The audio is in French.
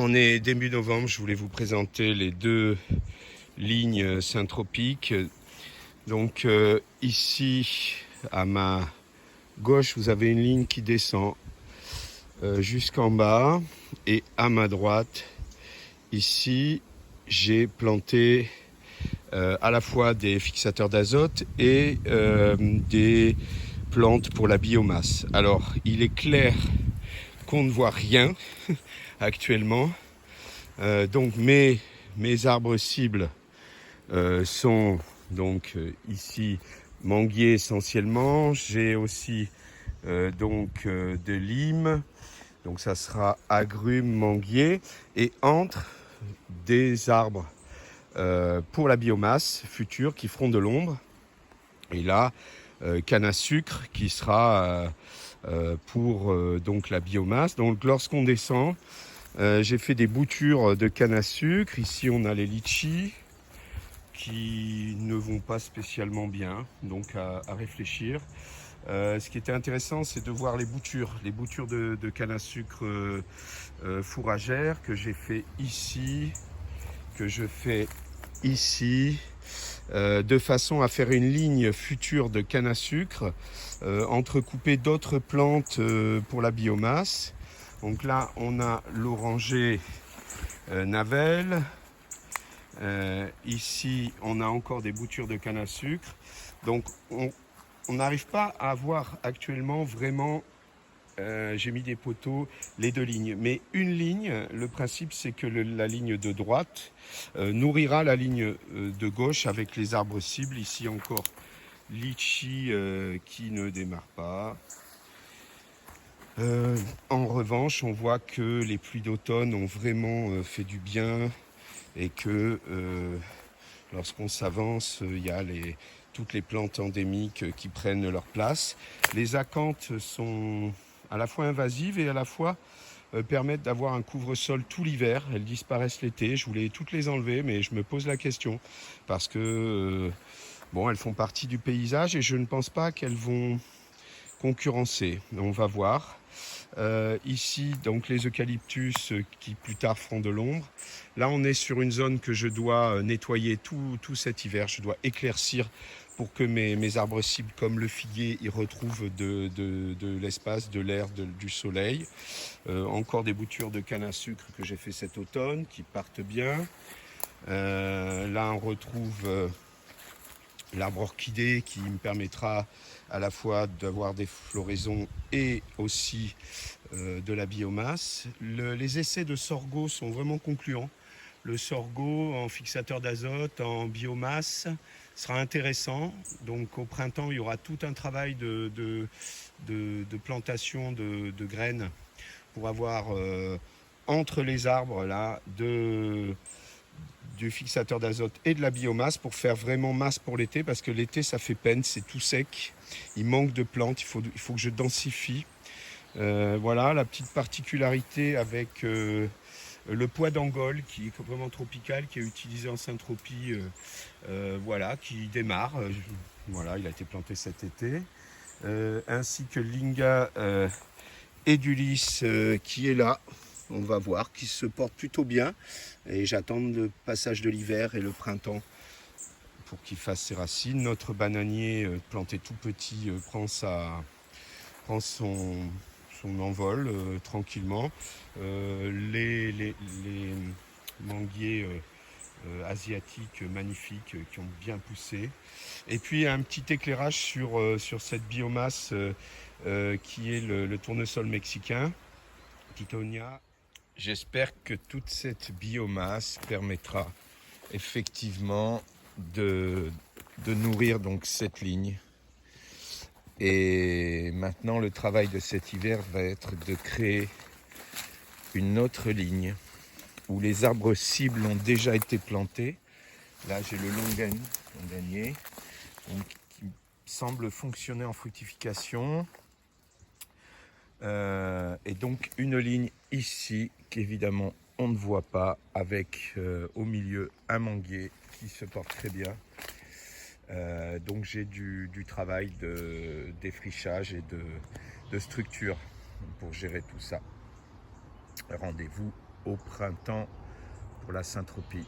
On est début novembre, je voulais vous présenter les deux lignes syntropiques. Donc ici, à ma gauche, vous avez une ligne qui descend jusqu'en bas. Et à ma droite, ici, j'ai planté à la fois des fixateurs d'azote et des plantes pour la biomasse. Alors, il est clair qu'on ne voit rien actuellement. Donc mes arbres cibles sont donc ici manguiers essentiellement. J'ai aussi de lime, donc ça sera agrumes, manguiers, et entre des arbres pour la biomasse future qui feront de l'ombre. Et là, canne à sucre qui sera pour donc la biomasse. Donc lorsqu'on descend, j'ai fait des boutures de canne à sucre. Ici, on a les litchis qui ne vont pas spécialement bien, donc à réfléchir. Ce qui était intéressant, c'est de voir les boutures de canne à sucre fourragère que j'ai fait ici, que je fais ici, de façon à faire une ligne future de canne à sucre, entrecoupée d'autres plantes pour la biomasse. Donc là, on a l'oranger navel. Ici, on a encore des boutures de canne à sucre. Donc, on n'arrive pas à avoir actuellement vraiment, j'ai mis des poteaux, les deux lignes. Mais une ligne, le principe, c'est que la ligne de droite nourrira la ligne de gauche avec les arbres cibles. Ici encore, litchi qui ne démarre pas. En revanche, on voit que les pluies d'automne ont vraiment fait du bien et que lorsqu'on s'avance, il y a toutes les plantes endémiques qui prennent leur place. Les acanthes sont à la fois invasives et à la fois permettent d'avoir un couvre-sol tout l'hiver. Elles disparaissent l'été. Je voulais toutes les enlever, mais je me pose la question parce que elles font partie du paysage et je ne pense pas qu'elles vont concurrencer. On va voir. Ici, donc les eucalyptus qui plus tard feront de l'ombre. Là, on est sur une zone que je dois nettoyer tout cet hiver. Je dois éclaircir pour que mes arbres cibles, comme le figuier, y retrouvent de l'espace, de l'air, du soleil. Encore des boutures de canne à sucre que j'ai fait cet automne, qui partent bien. Là, on retrouve l'arbre orchidée qui me permettra à la fois d'avoir des floraisons et aussi de la biomasse. Les essais de sorgho sont vraiment concluants. Le sorgho en fixateur d'azote, en biomasse, sera intéressant. Donc au printemps, il y aura tout un travail de plantation de graines pour avoir entre les arbres là du fixateur d'azote et de la biomasse pour faire vraiment masse pour l'été, parce que l'été ça fait peine, c'est tout sec, il manque de plantes, il faut que je densifie. Voilà la petite particularité avec le pois d'Angole qui est vraiment tropical, qui est utilisé en syntropie, qui démarre. Voilà, il a été planté cet été, ainsi que Linga edulis qui est là. On va voir, qui se porte plutôt bien. Et j'attends le passage de l'hiver et le printemps pour qu'il fasse ses racines. Notre bananier planté tout petit prend son envol tranquillement. Les manguiers asiatiques magnifiques qui ont bien poussé. Et puis un petit éclairage sur cette biomasse qui est le tournesol mexicain, Titonia. J'espère que toute cette biomasse permettra effectivement de nourrir donc cette ligne. Et maintenant, le travail de cet hiver va être de créer une autre ligne où les arbres cibles ont déjà été plantés. Là, j'ai le longanier, qui semble fonctionner en fructification. Et donc une ligne ici qu'évidemment on ne voit pas, avec au milieu un manguier qui se porte très bien. Donc j'ai du travail de défrichage et de structure pour gérer tout ça. Rendez-vous au printemps pour la Saint-Tropez.